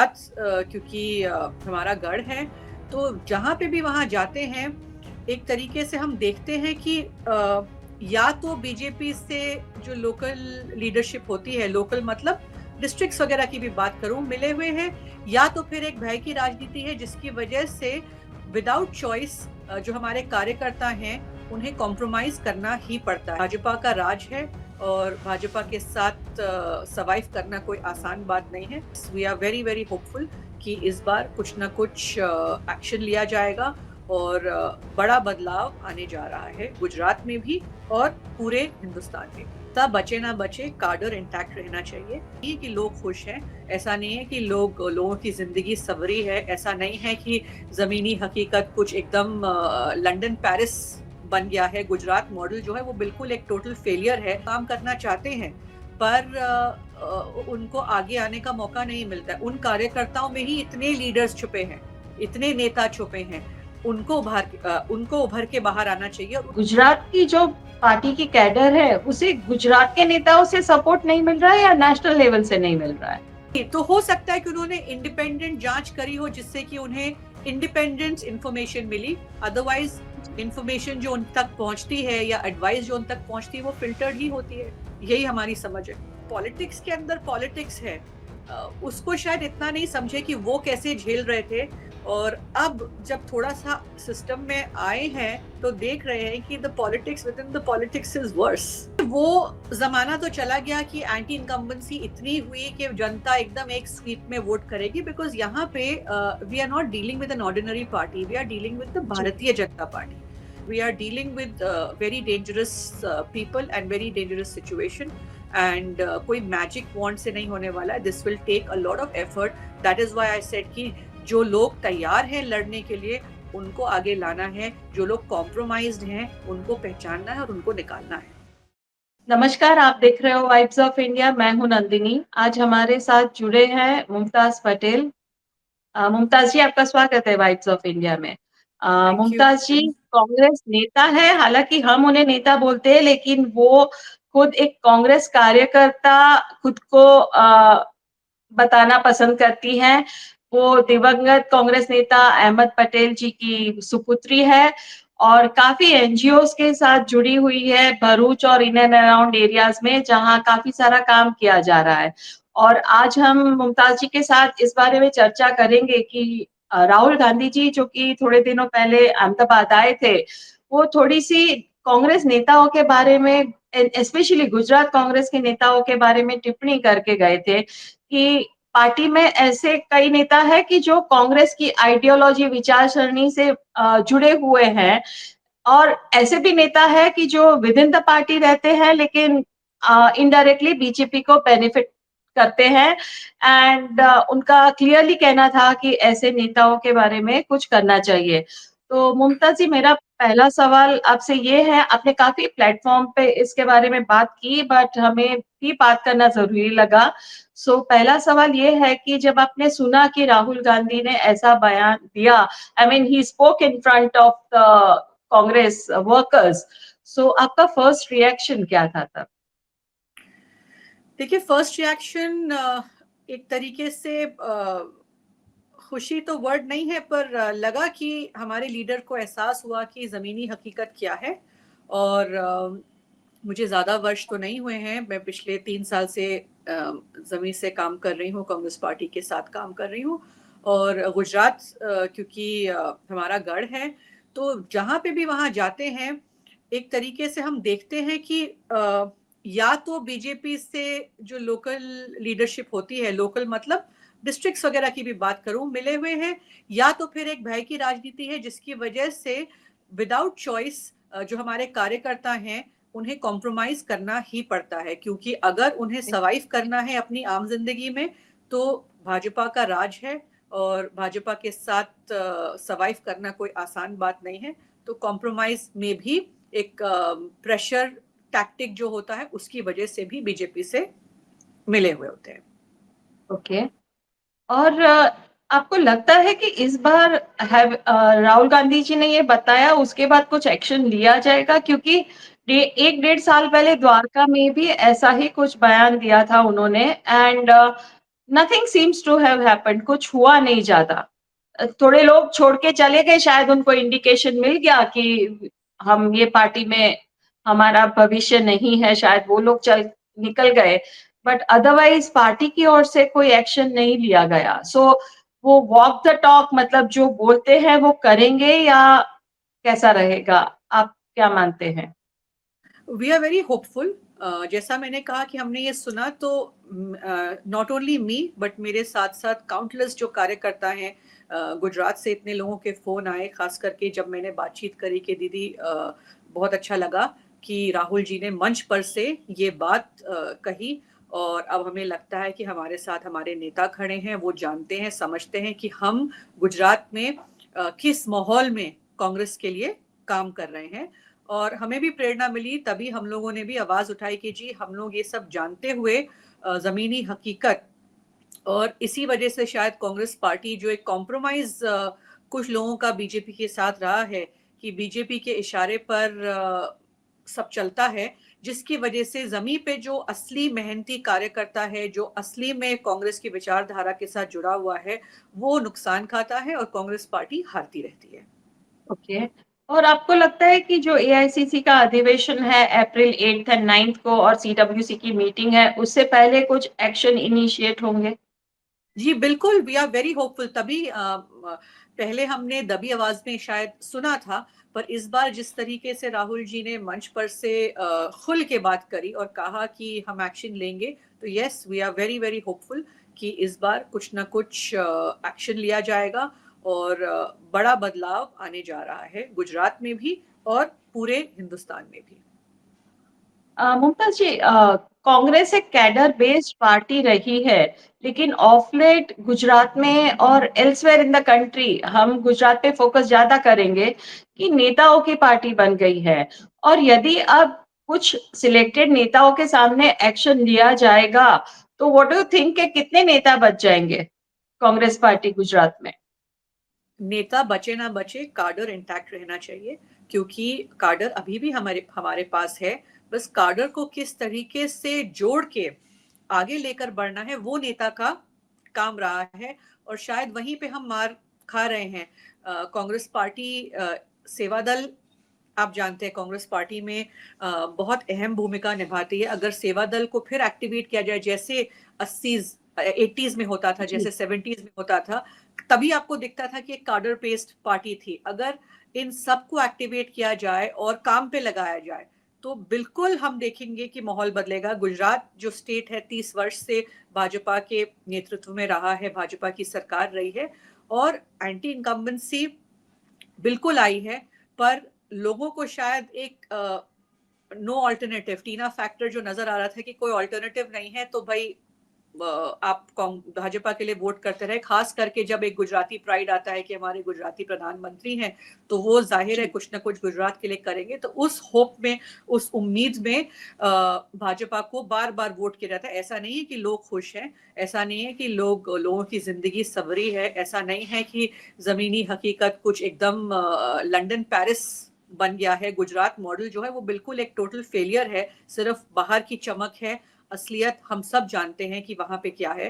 गुजरात क्योंकि हमारा गढ़ है, तो जहाँ पे भी वहाँ जाते हैं, एक तरीके से हम देखते हैं कि या तो बीजेपी से जो लोकल लीडरशिप होती है, लोकल मतलब डिस्ट्रिक्ट्स वगैरह की भी बात करूँ, मिले हुए हैं, या तो फिर एक भय की राजनीति है जिसकी वजह से विदाउट चॉइस जो हमारे कार्यकर्ता हैं, उन्हें कॉम्प्रोमाइज़ करना ही पड़ता है। भाजपा का राज है और भाजपा के साथ सर्वाइव करना कोई आसान बात नहीं है। We are very very hopeful कि इस बार कुछ ना कुछ एक्शन लिया जाएगा और बड़ा बदलाव आने जा रहा है गुजरात में भी और पूरे हिंदुस्तान में। तब बचे ना बचे, काडर इंटैक्ट रहना चाहिए। ये कि लोग खुश हैं, ऐसा नहीं है कि लोगों की जिंदगी सवरी है, ऐसा नहीं है कि जमीनी हकीकत कुछ एकदम लंदन पेरिस बन गया है। गुजरात मॉडल जो है वो बिल्कुल एक टोटल फेलियर है। काम करना चाहते हैं पर उनको आगे आने का मौका नहीं मिलता है। उन कार्यकर्ताओं में ही इतने लीडर्स छुपे हैं, इतने नेता छुपे हैं, उनको उभर के बाहर आना चाहिए। गुजरात की जो पार्टी की कैडर है उसे गुजरात के नेताओं से सपोर्ट नहीं मिल रहा है या नेशनल लेवल से नहीं मिल रहा है? तो हो सकता है कि उन्होंने इंडिपेंडेंट जांच करी हो जिससे कि उन्हें इंडिपेंडेंट इंफॉर्मेशन मिली। अदरवाइज इंफॉर्मेशन जो उन तक पहुंचती है या एडवाइस जो उन तक पहुंचती है वो फिल्टर्ड ही होती है। यही हमारी समझ है। पॉलिटिक्स के अंदर पॉलिटिक्स है, उसको शायद इतना नहीं समझे कि वो कैसे झेल रहे थे, और अब जब थोड़ा सा सिस्टम में आए हैं तो देख रहे हैं कि the politics within the politics is worse. वो जमाना तो चला गया कि एंटी इनकम्बेंसी इतनी हुई कि जनता एकदम एक स्वीप में वोट करेगी, बिकॉज यहाँ पे we are not dealing with an ordinary party, we are dealing with the Bharatiya Janata Party. We are dealing with very dangerous people and very dangerous situation, and कोई magic wand से नहीं होने वाला है। This will take a lot of effort. That is why I said कि जो लोग तैयार हैं लड़ने के लिए उनको आगे लाना है, जो लोग कॉम्प्रोमाइज्ड हैं उनको पहचानना है और उनको निकालना है। नमस्कार, आप देख रहे हो वाइब्स ऑफ इंडिया। मैं हूं नंदिनी। आज हमारे साथ जुड़े हैं मुमताज पटेल। मुमताज जी, आपका स्वागत है वाइब्स ऑफ इंडिया में। Thank you. मुमताज जी कांग्रेस नेता है, हालांकि हम उन्हें नेता बोलते हैं लेकिन वो खुद एक कांग्रेस कार्यकर्ता खुद को बताना पसंद करती हैं। वो दिवंगत कांग्रेस नेता अहमद पटेल जी की सुपुत्री है और काफी एनजीओज के साथ जुड़ी हुई है भरूच और इन एंड अराउंड एरियाज में, जहां काफी सारा काम किया जा रहा है। और आज हम मुमताज जी के साथ इस बारे में चर्चा करेंगे कि राहुल गांधी जी जो कि थोड़े दिनों पहले अहमदाबाद आए थे, वो थोड़ी सी कांग्रेस नेताओं के बारे में, स्पेशली गुजरात कांग्रेस के नेताओं के बारे में टिप्पणी करके गए थे कि पार्टी में ऐसे कई नेता है कि जो कांग्रेस की आइडियोलॉजी विचारसरणी से जुड़े हुए हैं, और ऐसे भी नेता है कि जो विद इन द पार्टी रहते हैं लेकिन इनडायरेक्टली बीजेपी को बेनिफिट करते हैं। एंड उनका क्लियरली कहना था कि ऐसे नेताओं के बारे में कुछ करना चाहिए। तो मुमताज जी, मेरा पहला सवाल आपसे ये है, आपने काफी प्लेटफॉर्म पे इसके बारे में बात की बट हमें भी बात करना जरूरी लगा। पहला सवाल ये है कि जब आपने सुना कि राहुल गांधी ने ऐसा बयान दिया, I mean he spoke in front of the Congress workers, आपका फर्स्ट रिएक्शन क्या था तब? देखिए, फर्स्ट रिएक्शन एक तरीके से खुशी तो वर्ड नहीं है, पर लगा कि हमारे लीडर को एहसास हुआ कि ज़मीनी हकीकत क्या है। और मुझे ज़्यादा वर्ष तो नहीं हुए हैं, मैं पिछले 3 साल से ज़मीन से काम कर रही हूँ, कांग्रेस पार्टी के साथ काम कर रही हूँ। और गुजरात क्योंकि हमारा गढ़ है, तो जहाँ पे भी वहाँ जाते हैं, एक तरीके से हम देखते हैं कि या तो बीजेपी से जो लोकल लीडरशिप होती है, लोकल मतलब डिस्ट्रिक्ट्स वगैरह की भी बात करूं, मिले हुए हैं, या तो फिर एक भय की राजनीति है जिसकी वजह से विदाउट चॉइस जो हमारे कार्यकर्ता हैं उन्हें कॉम्प्रोमाइज करना ही पड़ता है, क्योंकि अगर उन्हें सर्वाइव करना है अपनी आम जिंदगी में तो भाजपा का राज है और भाजपा के साथ सर्वाइव करना कोई आसान बात नहीं है। तो कॉम्प्रोमाइज में भी एक प्रेशर टैक्टिक जो होता है उसकी वजह से भी बीजेपी से मिले हुए होते हैं। ओके। और आपको लगता है कि इस बार राहुल गांधी जी ने ये बताया उसके बाद कुछ एक्शन लिया जाएगा? क्योंकि 1 डेढ़ साल पहले द्वारका में भी ऐसा ही कुछ बयान दिया था उन्होंने। And nothing seems to have happened, कुछ हुआ नहीं ज्यादा। थोड़े लोग छोड़ के चले गए, शायद उनको इंडिकेशन मिल गया कि हम ये पार्टी में हमारा भविष्य नहीं है, शायद वो लोग चल निकल गए, बट अदरवाइज पार्टी की ओर से कोई एक्शन नहीं लिया गया। सो वो वॉक द टॉक, मतलब जो बोलते हैं वो करेंगे या कैसा रहेगा? आप क्या मानते हैं? We are very hopeful. जैसा मैंने कहा कि हमने ये सुना तो नॉट ओनली मी बट मेरे साथ साथ काउंटलेस जो कार्यकर्ता हैं, गुजरात से इतने लोगों के फोन आए, खास करके जब मैंने बातचीत करी कि दीदी बहुत अच्छा लगा कि राहुल जी ने मंच पर से ये बात कही, और अब हमें लगता है कि हमारे साथ हमारे नेता खड़े हैं, वो जानते हैं, समझते हैं कि हम गुजरात में किस माहौल में कांग्रेस के लिए काम कर रहे हैं। और हमें भी प्रेरणा मिली, तभी हम लोगों ने भी आवाज उठाई कि जी हम लोग ये सब जानते हुए जमीनी हकीकत, और इसी वजह से शायद कांग्रेस पार्टी जो एक कॉम्प्रोमाइज कुछ लोगों का बीजेपी के साथ रहा है कि बीजेपी के इशारे पर सब चलता है, जिसकी वजह से जमीन पे जो असली मेहनती कार्यकर्ता है, जो असली में कांग्रेस की विचारधारा के साथ जुड़ा हुआ है, वो नुकसान खाता है और कांग्रेस पार्टी हारती रहती है। ओके। और आपको लगता है कि जो एआईसीसी का अधिवेशन है अप्रैल 8th एंड 9th को और सीडब्ल्यूसी की मीटिंग है, उससे पहले कुछ एक्शन इनिशिएट होंगे? जी बिल्कुल, वी आर वेरी होपफुल। तभी पहले हमने दबी आवाज में शायद सुना था, पर इस बार जिस तरीके से राहुल जी ने मंच पर से खुल के बात करी और कहा कि हम एक्शन लेंगे, तो yes we are very very hopeful कि इस बार कुछ ना कुछ एक्शन लिया जाएगा और बड़ा बदलाव आने जा रहा है गुजरात में भी और पूरे हिंदुस्तान में भी। मुमताज जी, कांग्रेस एक कैडर बेस्ड पार्टी रही है, लेकिन ऑफ लेट गुजरात में और एल्सवेयर इन द कंट्री, हम गुजरात पे फोकस ज्यादा करेंगे, कि नेताओं की पार्टी बन गई है। और यदि अब कुछ सिलेक्टेड नेताओं के सामने एक्शन लिया जाएगा, तो व्हाट डू यू थिंक के कितने नेता बच जाएंगे कांग्रेस पार्टी गुजरात में? नेता बचे ना बचे, कार्डर इंटैक्ट रहना चाहिए, क्योंकि कार्डर अभी भी हमारे हमारे पास है। बस कार्डर को किस तरीके से जोड़ के आगे लेकर बढ़ना है, वो नेता का काम रहा है, और शायद वहीं पे हम मार खा रहे हैं। कांग्रेस पार्टी सेवा दल, आप जानते हैं कांग्रेस पार्टी में बहुत अहम भूमिका निभाती है। अगर सेवा दल को फिर एक्टिवेट किया जाए, जैसे 80s 80s में होता था, जी। जैसे 70s में होता था, तभी आपको दिखता था कि एक कार्डर बेस्ड पार्टी थी। अगर इन सबको एक्टिवेट किया जाए और काम पे लगाया जाए, तो बिल्कुल हम देखेंगे कि माहौल बदलेगा। गुजरात जो स्टेट है 30 वर्ष से भाजपा के नेतृत्व में रहा है, भाजपा की सरकार रही है, और एंटी इनकम्बेंसी बिल्कुल आई है, पर लोगों को शायद एक नो ऑल्टरनेटिव, टीना फैक्टर जो नजर आ रहा था कि कोई ऑल्टरनेटिव नहीं है, तो भाई आप भाजपा के लिए वोट करते रहे। खास करके जब एक गुजराती प्राइड आता है कि हमारे गुजराती प्रधानमंत्री हैं, तो वो जाहिर है जी। कुछ ना कुछ गुजरात के लिए करेंगे। तो उस होप में, उस उम्मीद में भाजपा को बार बार वोट किया जाता है। ऐसा नहीं है कि लोग खुश हैं, ऐसा नहीं है कि लोगों की जिंदगी सवरी है, ऐसा नहीं है कि जमीनी हकीकत कुछ एकदम लंदन पेरिस बन गया है। गुजरात मॉडल जो है वो बिल्कुल एक टोटल फेलियर है, सिर्फ बाहर की चमक है, असलियत हम सब जानते हैं कि वहां पे क्या है।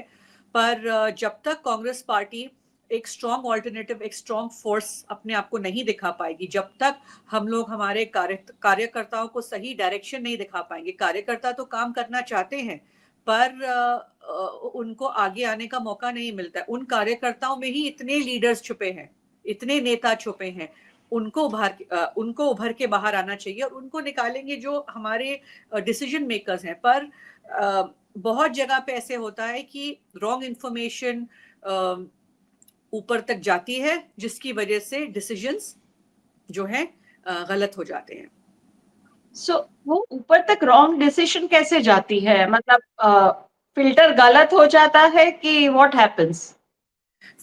पर जब तक कांग्रेस पार्टी एक स्ट्रॉन्ग ऑल्टरनेटिव, एक स्ट्रॉन्ग फोर्स अपने आप को नहीं दिखा पाएगी, जब तक हम लोग हमारे कार्यकर्ताओं को सही डायरेक्शन नहीं दिखा पाएंगे। कार्यकर्ता तो काम करना चाहते हैं, पर उनको आगे आने का मौका नहीं मिलता है। उन कार्यकर्ताओं में ही इतने लीडर्स छुपे हैं, इतने नेता छुपे हैं, उनको उभर के बाहर आना चाहिए, और उनको निकालेंगे जो हमारे डिसीजन मेकर्स हैं। पर बहुत जगह पे ऐसे होता है कि रॉन्ग इंफॉर्मेशन ऊपर तक जाती है, जिसकी वजह से डिसीजंस जो है गलत हो जाते हैं। सो वो ऊपर तक रॉन्ग डिसीजन कैसे जाती है? मतलब फिल्टर गलत हो जाता है कि what happens?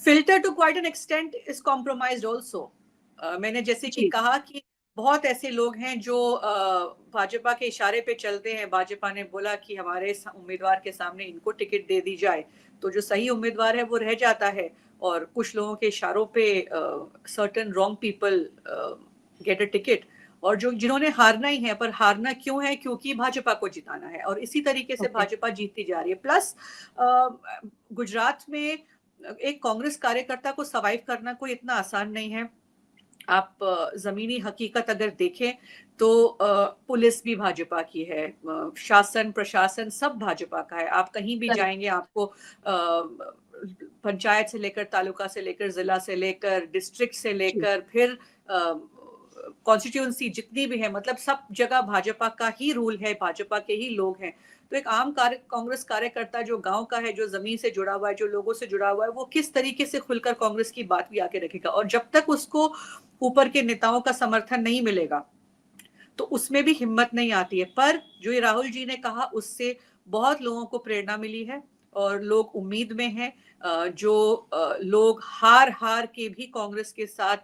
Filter to quite an extent is compromised also. मैंने जैसे कि जी। कहा कि बहुत ऐसे लोग हैं जो भाजपा के इशारे पे चलते हैं। भाजपा ने बोला कि हमारे उम्मीदवार के सामने इनको टिकट दे दी जाए, तो जो सही उम्मीदवार है वो रह जाता है, और कुछ लोगों के इशारों पे certain wrong people get a ticket, और जो जिन्होंने हारना ही है, पर हारना क्यों है? क्योंकि भाजपा को जिताना है, और इसी तरीके से ओके। भाजपा जीतती जा रही है। प्लस गुजरात में एक कांग्रेस कार्यकर्ता को सर्वाइव करना कोई इतना आसान नहीं है। आप जमीनी हकीकत अगर देखें तो पुलिस भी भाजपा की है, शासन प्रशासन सब भाजपा का है। आप कहीं भी करेक्ट। जाएंगे, आपको पंचायत से लेकर, तालुका से लेकर, जिला से लेकर, डिस्ट्रिक्ट से जी। लेकर, फिर कॉन्स्टिट्यूंसी जितनी भी है, मतलब सब जगह भाजपा का ही रूल है, भाजपा के ही लोग हैं। तो एक आम कांग्रेस कार्यकर्ता जो गांव का है, जो जमीन से जुड़ा हुआ है, जो लोगों से जुड़ा हुआ है, वो किस तरीके से खुलकर कांग्रेस की बात भी आके रखेगा? और जब तक उसको ऊपर के नेताओं का समर्थन नहीं मिलेगा तो उसमें भी हिम्मत नहीं आती है। पर जो ये राहुल जी ने कहा, उससे बहुत लोगों को प्रेरणा मिली है और लोग उम्मीद में हैं। जो लोग हार हार के भी कांग्रेस के साथ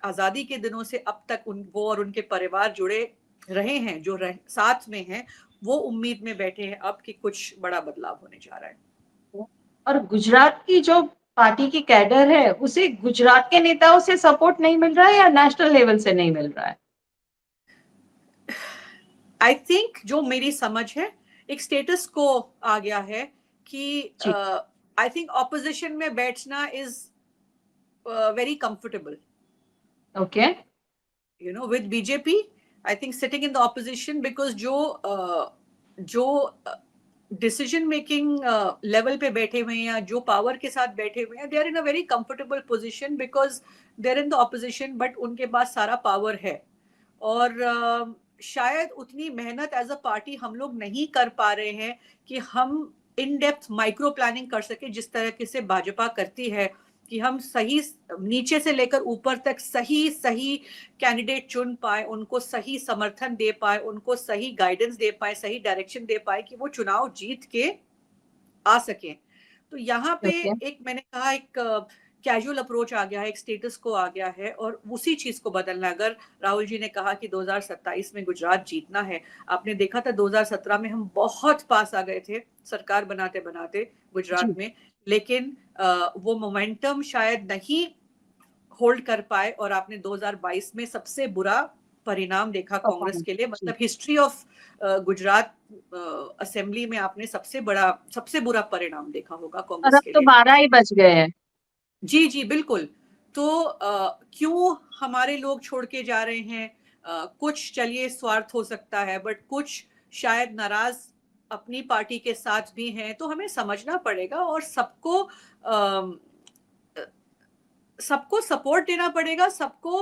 आजादी के दिनों से अब तक वो और उनके परिवार जुड़े रहे हैं, जो साथ में हैं, वो उम्मीद में बैठे हैं अब कि कुछ बड़ा बदलाव होने जा रहा है। और गुजरात की जो पार्टी की कैडर है, उसे गुजरात के नेताओं से सपोर्ट नहीं मिल रहा है या नेशनल लेवल से नहीं मिल रहा है? आई थिंक जो मेरी समझ है, एक स्टेटस को आ गया है कि जी। आई थिंक ऑपोजिशन में बैठना is very comfortable, okay. with BJP. I think sitting in the opposition, because जो डिसीजन मेकिंग लेवल पे बैठे हुए हैं या जो पावर के साथ बैठे हुए हैं, they are in a very comfortable position because they are in the opposition, but उनके पास सारा पावर है। और शायद उतनी मेहनत एज अ पार्टी हम लोग नहीं कर पा रहे हैं कि हम इन डेप्थ माइक्रो प्लानिंग कर सके जिस तरह से भाजपा करती है, कि हम सही नीचे से लेकर ऊपर तक सही सही कैंडिडेट चुन पाए, उनको सही समर्थन दे पाए, उनको सही गाइडेंस दे पाए, सही डायरेक्शन दे पाए कि वो चुनाव जीत के आ सके। तो यहाँ पे ओके। एक मैंने कहा एक कैजुअल अप्रोच आ गया है, एक स्टेटस को आ गया है, और उसी चीज को बदलना। अगर राहुल जी ने कहा कि 2027 में गुजरात जीतना है, आपने देखा था 2017 में हम बहुत पास आ गए थे सरकार बनाते बनाते गुजरात जी। में, लेकिन वो मोमेंटम शायद नहीं होल्ड कर पाए, और आपने 2022 में सबसे बुरा परिणाम देखा कांग्रेस परफॉर्मेंस। के लिए। जी। मतलब हिस्ट्री ऑफ गुजरात असेंबली में आपने सबसे बुरा परिणाम देखा होगा और कांग्रेस अब के तो लिए। 12 ही बज गए हैं। जी जी बिल्कुल। तो क्यों हमारे लोग छोड़ के जा रहे हैं? कुछ चलिए स्वार्थ हो सकता है, बट कुछ शायद नाराज अपनी पार्टी के साथ भी हैं, तो हमें समझना पड़ेगा और सबको सपोर्ट देना पड़ेगा, सबको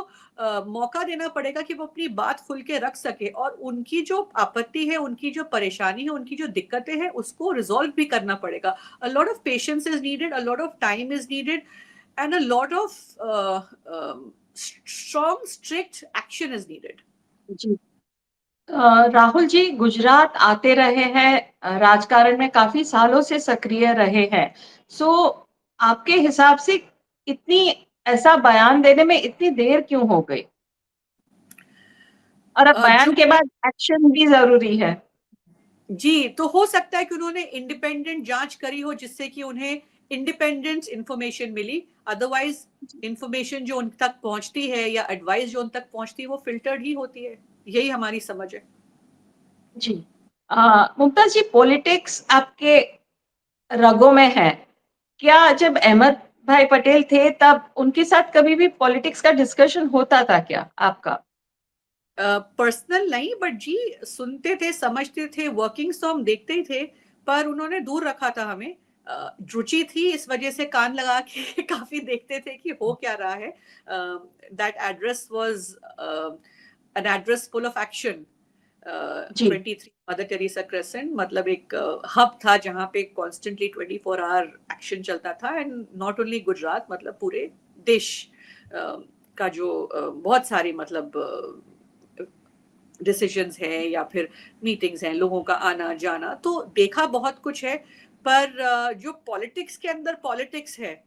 मौका देना पड़ेगा कि वो अपनी बात खुल के रख सके, और उनकी जो आपत्ति है, उनकी जो परेशानी है, उनकी जो दिक्कतें हैं, उसको रिजॉल्व भी करना पड़ेगा। A lot of patience is needed, a lot of time is needed, and a lot of strong strict action is needed. जी। राहुल जी गुजरात आते रहे हैं, राजकारण में काफी सालों से सक्रिय रहे हैं। सो आपके हिसाब से इतनी ऐसा बयान देने में इतनी देर क्यों हो गई? और अब जो बयान के बाद एक्शन भी ज़रूरी है। जी, तो हो सकता है कि उन्होंने इंडिपेंडेंट जांच करी हो जिससे कि उन्हें इंडिपेंडेंट इंफॉर्मेशन मिली। अदरवाइज इंफॉर्मेशन जो उन तक पहुंचती है या एडवाइस जो उन तक पहुंचती है वो फिल्टर्ड ही होती है। यही हमारी समझ है। जी। मुमताज जी, पॉलिटिक्स आपके रगों में है। क्या जब अहमद भाई पटेल थे तब उनके साथ कभी भी पॉलिटिक्स का डिस्कशन होता था क्या आपका? पर्सनल नहीं, बट जी सुनते थे, समझते थे, वर्किंग्स तो हम देखते ही थे, पर उन्होंने दूर रखा था हमें। रुचि थी, इस वजह से कान लगा के काफी देखते थे कि हो क्या रहा है। That address was an address full of action. जी। 23 मदर टेरेसा क्रेसेंट मतलब एक हब था जहाँ पे कॉन्स्टेंटली 24 आवर एक्शन चलता था, एंड नॉट ओनली गुजरात, मतलब पूरे देश का जो बहुत सारी मतलब डिसीजंस हैं या फिर मीटिंग्स हैं, लोगों का आना जाना, तो देखा बहुत कुछ है। पर जो पॉलिटिक्स के अंदर पॉलिटिक्स है,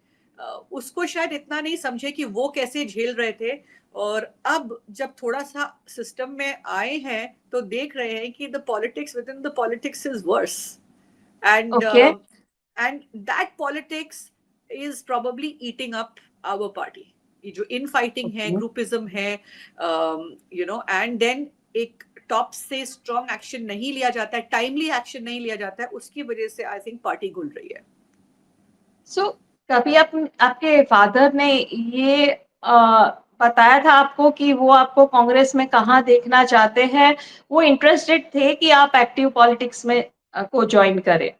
उसको शायद इतना नहीं समझे कि वो कैसे झेल रहे थे। और अब जब थोड़ा सा सिस्टम में आए हैं तो देख रहे हैं कि the politics within the politics is worse, and okay. That politics is probably eating up our party, ये जो इन फाइटिंग है, ओके। ग्रुपिज्म है, एंड देन एक टॉप से स्ट्रॉन्ग एक्शन नहीं लिया जाता है, टाइमली एक्शन नहीं लिया जाता है, उसकी वजह से आई थिंक पार्टी घुल रही है। सो कभी आपके फादर ने ये बताया था आपको कि वो आपको कांग्रेस में कहाँ देखना चाहते हैं? वो इंटरेस्टेड थे कि आप एक्टिव पॉलिटिक्स में को ज्वाइन करें?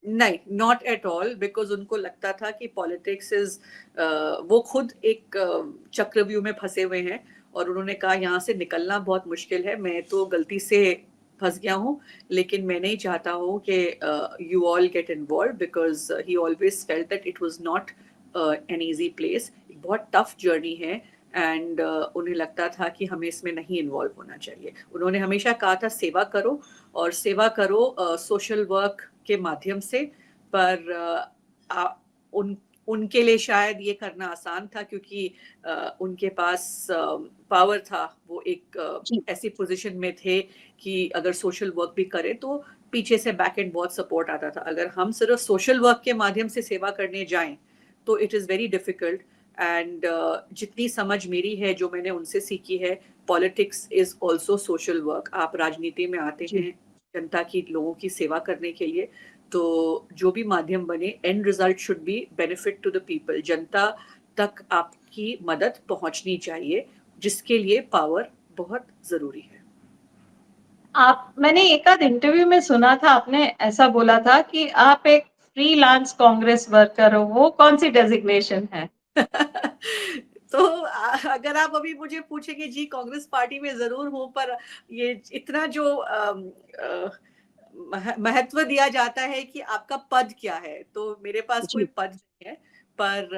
नहीं, नॉट एट ऑल, बिकॉज उनको लगता था कि पॉलिटिक्स इज, वो खुद एक चक्रव्यूह में फंसे हुए हैं और उन्होंने कहा यहाँ से निकलना बहुत मुश्किल है, मैं तो गलती से फंस गया हूँ, लेकिन मैं नहीं चाहता हूँ कि you all get involve, because he always felt that it was not an easy place, एक बहुत टफ जर्नी है, एंड उन्हें लगता था कि हमें इसमें नहीं इन्वॉल्व होना चाहिए। उन्होंने हमेशा कहा था सेवा करो, और सेवा करो सोशल वर्क के माध्यम से, पर उनके लिए शायद ये करना आसान था, क्योंकि उनके पास पावर था, वो एक जी। ऐसी पोजीशन में थे कि अगर सोशल वर्क भी करें तो पीछे से बैक एंड बहुत सपोर्ट आता था। अगर हम सिर्फ सोशल वर्क के माध्यम से सेवा करने जाएं तो it is very difficult, and जितनी समझ मेरी है, जो मैंने उनसे सीखी है, politics is also social work. आप राजनीति में आते जी। हैं जनता की, लोगों की सेवा करने के लिए, तो जो भी माध्यम बने, and result should be benefit to the people. जनता तक आपकी मदद पहुंचनी चाहिए, जिसके लिए पावर बहुत जरूरी है। मैंने एक आध इंटरव्यू में सुना था, आपने ऐसा बोला था कि आप एक फ्रीलांस कांग्रेस वर्कर हो, वो कौन सी डेजिग्नेशन है? तो अगर आप अभी मुझे पूछेंगे, जी कांग्रेस पार्टी में जरूर हूं, पर ये इतना जो महत्व दिया जाता है कि आपका पद क्या है, तो मेरे पास कोई जी। पद नहीं है, पर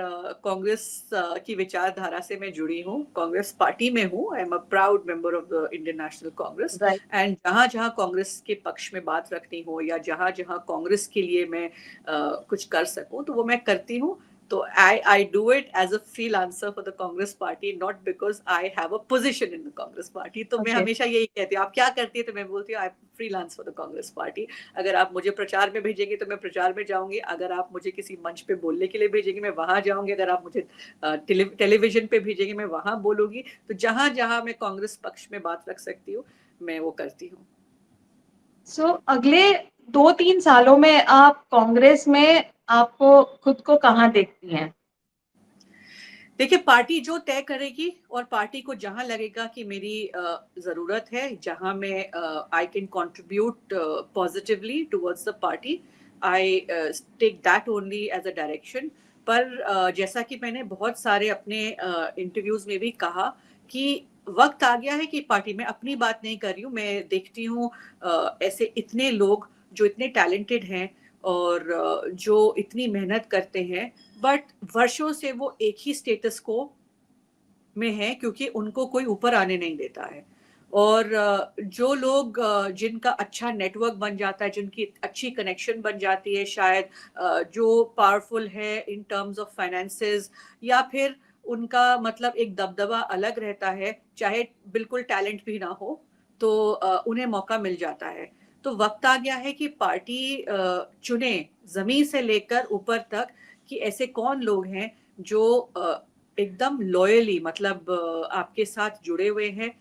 कांग्रेस की विचारधारा से मैं जुड़ी हूँ, कांग्रेस पार्टी में हूँ। I am a proud member of the Indian national Congress, right. And जहां जहां कांग्रेस के पक्ष में बात रखनी हो, या जहां जहां कांग्रेस के लिए मैं कुछ कर सकूं, तो वो मैं करती हूँ। तो I do it as a freelancer for the Congress Party, not because I have a position in the Congress Party. तो मैं ओके। हमेशा यही कहती हूँ, आप क्या करती है, तो मैं बोलती हूँ I freelance for the Congress party. अगर आप मुझे प्रचार में भेजेंगे तो मैं प्रचार में जाऊंगी, अगर आप मुझे किसी मंच पे बोलने के लिए भेजेंगे मैं वहां जाऊंगी, अगर आप मुझे टेलीविजन पे भेजेंगे मैं वहां बोलूंगी। तो जहां जहां मैं कांग्रेस पक्ष में बात रख सकती हूँ, मैं वो करती हूँ। सो अगले 2-3 सालों में आप कांग्रेस में आपको खुद को कहाँ देखती हैं? देखिए, पार्टी जो तय करेगी, और पार्टी को जहां लगेगा कि मेरी जरूरत है, जहां मैं I can contribute positively towards the party, I take that only as a direction. पर जैसा कि मैंने बहुत सारे अपने इंटरव्यूज में भी कहा कि वक्त आ गया है कि पार्टी में अपनी बात नहीं कर रही हूँ, मैं देखती हूँ ऐसे इतने लोग जो इतने टैलेंटेड हैं, और जो इतनी मेहनत करते हैं, बट वर्षों से वो एक ही स्टेटस को में है, क्योंकि उनको कोई ऊपर आने नहीं देता है। और जो लोग जिनका अच्छा नेटवर्क बन जाता है, जिनकी अच्छी कनेक्शन बन जाती है, शायद जो पावरफुल है इन टर्म्स ऑफ फाइनेंसेस, या फिर उनका मतलब एक दबदबा अलग रहता है, चाहे बिल्कुल टैलेंट भी ना हो, तो उन्हें मौका मिल जाता है। तो वक्त आ गया है कि पार्टी चुने, जमीन से लेकर ऊपर तक, कि ऐसे कौन लोग हैं जो एकदम लॉयली, मतलब आपके साथ जुड़े हुए हैं,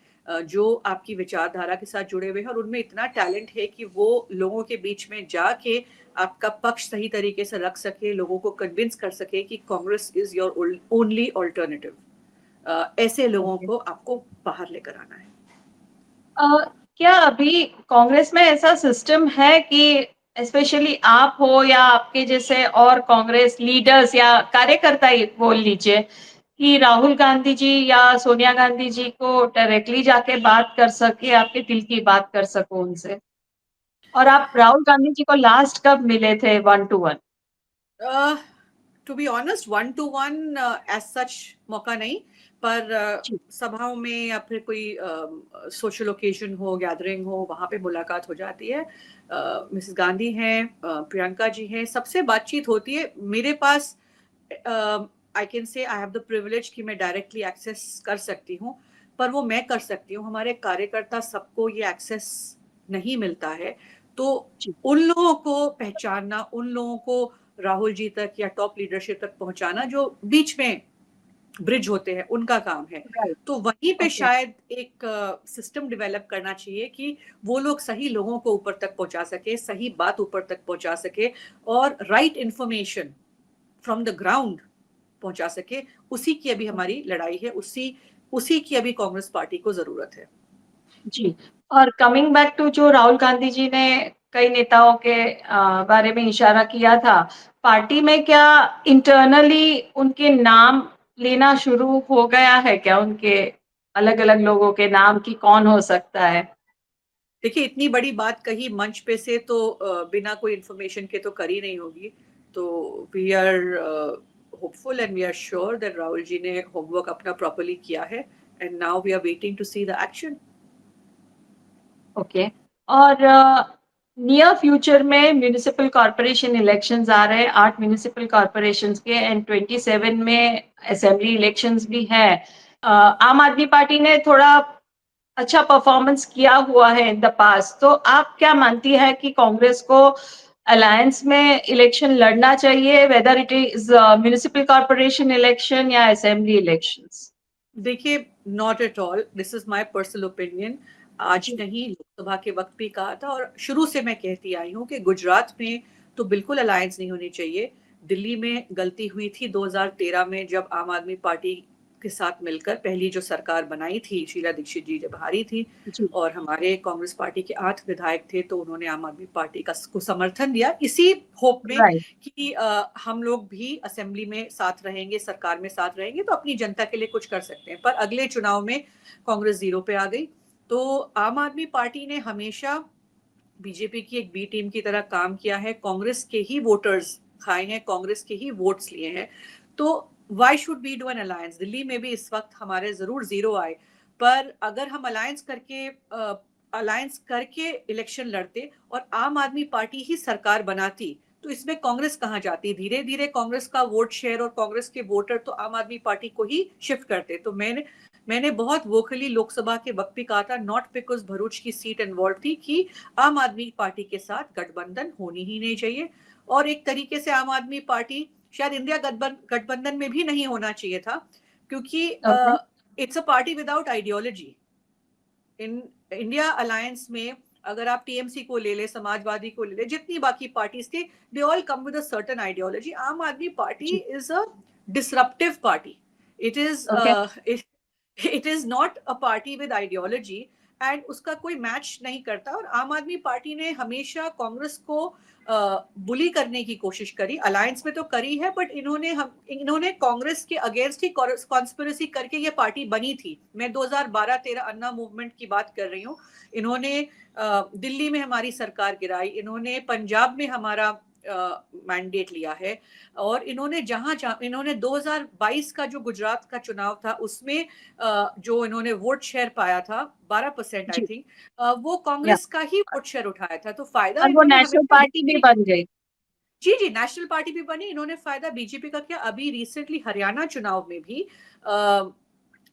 जो आपकी विचारधारा के साथ जुड़े हुए हैं, और उनमें इतना टैलेंट है कि वो लोगों के बीच में जाके आपका पक्ष सही तरीके से रख सके, लोगों को कन्विंस कर सके कि Congress is your only alternative. ऐसे लोगों ओके। को आपको बाहर लेकर आना है। अ, क्या अभी कांग्रेस में ऐसा सिस्टम है कि स्पेशली आप हो या आपके जैसे और कांग्रेस लीडर्स या कार्यकर्ता ही बोल लीजिए, कि राहुल गांधी जी या सोनिया गांधी जी को डायरेक्टली जाके बात कर सके, आपके दिल की बात कर सको उनसे? और आप राहुल गांधी जी को लास्ट कब मिले थे 1 to 1? To be honest, one to one as such मौका नहीं, पर जी। सभाओं में या फिर कोई सोशल ओकेजन हो, गैदरिंग हो, वहां पे मुलाकात हो जाती है। मिसेस गांधी हैं, प्रियंका जी हैं, सबसे बातचीत होती है। मेरे पास I can say I have the privilege कि मैं डायरेक्टली एक्सेस कर सकती हूँ, पर वो मैं कर सकती हूँ, हमारे कार्यकर्ता सबको ये एक्सेस नहीं मिलता है। तो जी। उन लोगों को पहचानना, उन लोगों को राहुल जी तक या टॉप लीडरशिप तक पहुंचाना, जो बीच में ब्रिज होते हैं, उनका काम है। राइट। तो वहीं पे ओके। शायद एक सिस्टम डेवलप करना चाहिए कि वो लोग सही लोगों को ऊपर तक पहुंचा सके, सही बात ऊपर तक पहुंचा सके, और right information from the ground पहुंचा सके। उसी की अभी हमारी लड़ाई है, उसी उसी की अभी कांग्रेस पार्टी को जरूरत है। जी। और कमिंग बैक टू जो राहुल गांधी जी ने कई नेताओं के बारे में इशारा किया था, पार्टी में क्या इंटरनली उनके नाम लेना शुरू हो गया है क्या? उनके अलग-अलग लोगों के नाम कि कौन हो सकता है? देखिए, इतनी बड़ी बात कही मंच पे से तो बिना कोई इन्फॉर्मेशन के तो करी नहीं होगी। तो we are hopeful and we are sure that Rahul ji ने होमवर्क अपना प्रॉपर्ली किया है, and now we are waiting to see the action. Okay. और नियर फ्यूचर में म्युनिसिपल कॉर्पोरेशन इलेक्शंस आ रहे हैं, 8 म्युनिसिपल कॉर्पोरेशंस के, एंड 27 में असेंबली इलेक्शंस भी है। आम आदमी पार्टी ने थोड़ा अच्छा परफॉर्मेंस किया हुआ है इन द पास्ट, तो आप क्या मानती है कि कांग्रेस को अलायंस में इलेक्शन लड़ना चाहिए, whether it is municipal corporation election या असेंबली इलेक्शंस? देखिए, not at all, this is my personal opinion. आज जी। नहीं, लोकसभा के वक्त भी कहा था, और शुरू से मैं कहती आई हूँ कि गुजरात में तो बिल्कुल अलायंस नहीं होनी चाहिए। दिल्ली में गलती हुई थी 2013 में, जब आम आदमी पार्टी के साथ मिलकर पहली जो सरकार बनाई थी, शीला दीक्षित जी जब हारी थी, जी। और हमारे कांग्रेस पार्टी के 8 विधायक थे, तो उन्होंने आम आदमी पार्टी का को समर्थन दिया, इसी होप में राइट। कि हम लोग भी असेंबली में साथ रहेंगे, सरकार में साथ रहेंगे, तो अपनी जनता के लिए कुछ कर सकते हैं। पर अगले चुनाव में कांग्रेस जीरो पे आ गई। तो आम आदमी पार्टी ने हमेशा बीजेपी की एक बी टीम की तरह काम किया है, कांग्रेस के ही वोटर्स खाए हैं, कांग्रेस के ही वोट्स लिए हैं। तो why should we do an alliance? Delhi में भी इस वक्त हमारे जरूर जीरो आए, पर अगर हम अलायंस करके इलेक्शन लड़ते और आम आदमी पार्टी ही सरकार बनाती, तो इसमें कांग्रेस कहाँ जाती? धीरे धीरे कांग्रेस का वोट शेयर और कांग्रेस के वोटर तो आम आदमी पार्टी को ही शिफ्ट करते। तो मैंने बहुत वोकली लोकसभा के वक्त भी कहा था, नॉट बिकॉज भरूच की सीट इन्वॉल्व थी, कि आम आदमी पार्टी के साथ गठबंधन होनी ही नहीं चाहिए। और एक तरीके से आम आदमी पार्टी शायद इंडिया गठबंधन में भी नहीं होना चाहिए था, क्योंकि okay. It's a party without ideology. In India alliance में अगर आप टीएमसी को ले ले, समाजवादी को ले ले, जितनी बाकी पार्टीज थी, they all come with a certain ideology. Aam Aadmi Party जी। Is a disruptive party. It is okay. It is not a party with ideology, and उसका कोई मैच नहीं करता। और आम आदमी पार्टी ने हमेशा कांग्रेस को बुली करने की कोशिश करी, अलायंस में तो करी है, बट इन्होंने कांग्रेस के अगेंस्ट ही कॉन्स्पिरेसी करके ये पार्टी बनी थी। मैं 2012-13 अन्ना मूवमेंट की बात कर रही हूँ। इन्होंने दिल्ली में हमारी सरकार गिराई, इन्होंने पंजाब में हमारा मैंडेट लिया है, और इन्होंने 2022 का जो गुजरात का चुनाव था, उसमें जो इन्होंने वोट शेयर पाया था 12% आई जी। थिंक, वो या। कांग्रेस का ही वोट शेयर उठाया था। तो फायदा और वो इन्होंने नेशनल हमेशा पार्टी भी बन गई। जी जी, नेशनल पार्टी भी बनी। इन्होंने फायदा बीजेपी का किया। अभी रिसेंटली हरियाणा चुनाव में भी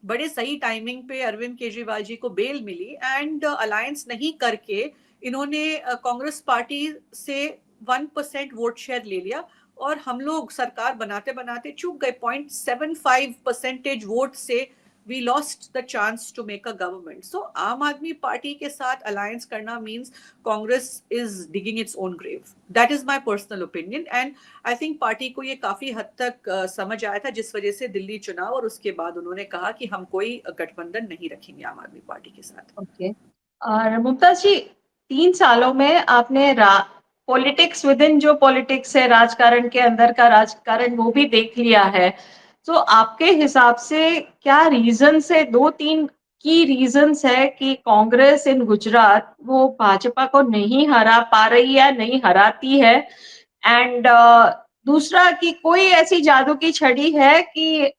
बड़े सही टाइमिंग पे अरविंद केजरीवाल जी को बेल मिली, एंड अलायंस नहीं करके इन्होंने कांग्रेस पार्टी से 1% वोट शेयर ले लिया, और हम लोग सरकार बनाते बनाते चूक गए। 0.75 परसेंटेज वोट से we lost the chance to make a government. So Aam Aadmi Party के साथ अलायंस करना means Congress is digging its own grave. That is my personal opinion, and I think party को ये काफी हद तक समझ आया था, जिस वजह से दिल्ली चुनाव और उसके बाद उन्होंने कहा कि हम कोई गठबंधन नहीं रखेंगे आम आदमी पार्टी के साथ। ओके। और मुमताज जी, 3 सालों में आपने पॉलिटिक्स विद इन जो पॉलिटिक्स है, राजकारण के अंदर का राजकारण, वो भी देख लिया है। तो आपके हिसाब से क्या रीजंस है, 2-3 की रीजंस है कि कांग्रेस इन गुजरात वो भाजपा को नहीं हरा पा रही है, नहीं हराती है? एंड दूसरा कि कोई ऐसी जादू की छड़ी है कि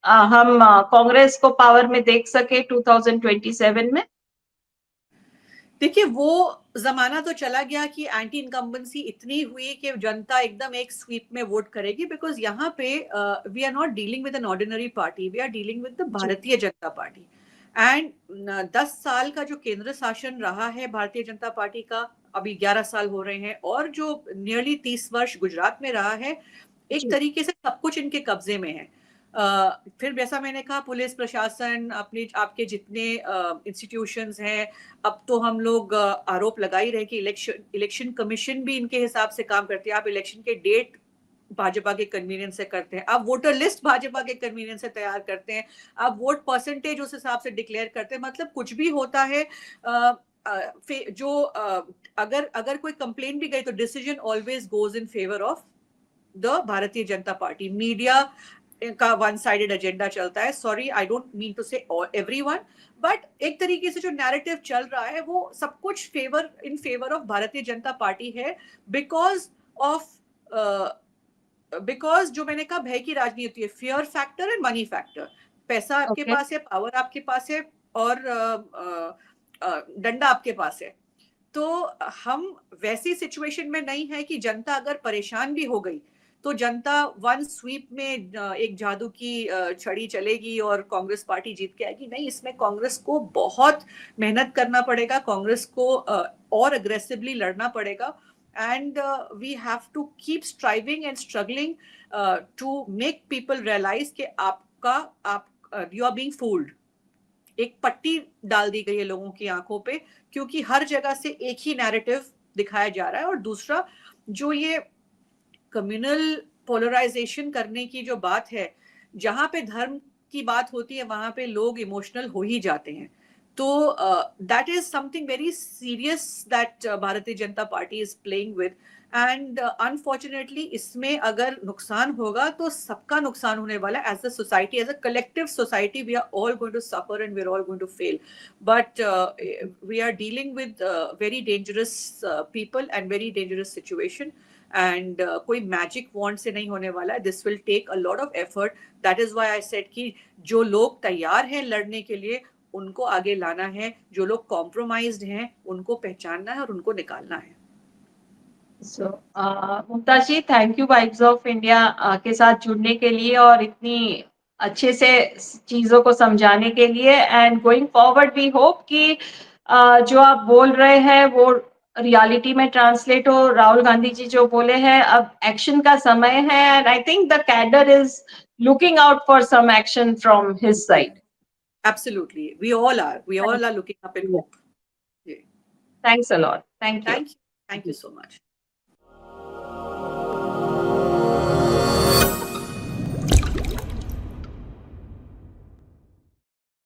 हम कांग्रेस को पावर में देख सके 2027 में? देखिए, वो जमाना तो चला गया कि एंटी इनकम्बेंसी इतनी हुई कि जनता एकदम एक स्वीप में वोट करेगी, बिकॉज यहाँ पे we are not dealing with an ordinary party, we are dealing with the जी। भारतीय जनता पार्टी। एंड 10 साल का जो केंद्र शासन रहा है भारतीय जनता पार्टी का, अभी 11 साल हो रहे हैं, और जो नियरली 30 वर्ष गुजरात में रहा है, एक जी। तरीके से सब कुछ इनके कब्जे में है। फिर जैसा मैंने कहा, पुलिस प्रशासन, अपने आपके जितने इंस्टीट्यूशंस हैं, अब तो हम लोग आरोप लगा ही रहे कि इलेक्शन कमीशन भी इनके हिसाब से काम करती है। आप इलेक्शन के डेट भाजपा के कन्वीनियंस से करते हैं, आप वोटर लिस्ट भाजपा के कन्वीनियंस से तैयार करते हैं, आप वोट परसेंटेज उस हिसाब से डिक्लेयर करते हैं। मतलब कुछ भी होता है, जो अगर अगर कोई कंप्लेंट भी गई तो decision always goes in favour of the Bharatiya Janata Party. Media का वन साइडेड एजेंडा चलता है। Sorry, I don't mean to say everyone, but एक तरीके से जो नैरेटिव चल रहा है वो सब कुछ इन फेवर ऑफ भारतीय जनता पार्टी है, बिकॉज जो मैंने कहा, भय की राजनीति है, fear factor and money factor. पैसा आपके पास है, पावर आपके पास है, और डंडा आपके पास है। तो हम वैसी सिचुएशन में नहीं है कि जनता अगर परेशान भी हो गई तो जनता वन स्वीप में एक जादू की छड़ी चलेगी और कांग्रेस पार्टी जीत के आएगी। नहीं, इसमें कांग्रेस को बहुत मेहनत करना पड़ेगा, कांग्रेस को और अग्रेसिवली लड़ना पड़ेगा, and we have to keep striving and struggling to make people realize कि you are being fooled। एक पट्टी डाल दी गई है लोगों की आंखों पे, क्योंकि हर जगह से एक ही नैरेटिव दिखाया जा रहा है। और दूसरा, जो ये कम्युनल पोलराइजेशन करने की जो बात है, जहां पे धर्म की बात होती है वहां पे लोग इमोशनल हो ही जाते हैं। तो that is something very serious that भारतीय Janata party is playing with, and unfortunately इसमें अगर नुकसान होगा तो सबका नुकसान होने वाला है। As a society, as a collective society, we are all going to suffer and we are all going to fail. But we are dealing with very dangerous people and very dangerous situation, and कोई magic wand से नहीं होने वाला है। This will take a lot of effort. That is why I said कि जो लोग तैयार हैं लड़ने के लिए उनको आगे लाना है, जो लोग कॉम्प्रोमाइज्ड हैं उनको पहचानना है और उनको निकालना है। So Mumtaz ji, thank you vibes of India के साथ जुड़ने के लिए और इतनी अच्छे से चीजों को समझाने के लिए। And going forward we hope कि जो आप बोल रहे हैं वो रियलिटी में ट्रांसलेट हो। राहुल गांधी जी जो बोले हैं, अब एक्शन का समय है, and I think the cadre is looking out for some action from his side. Absolutely, we all are looking up in hope. Thanks a lot. Thank you. Thank you so much.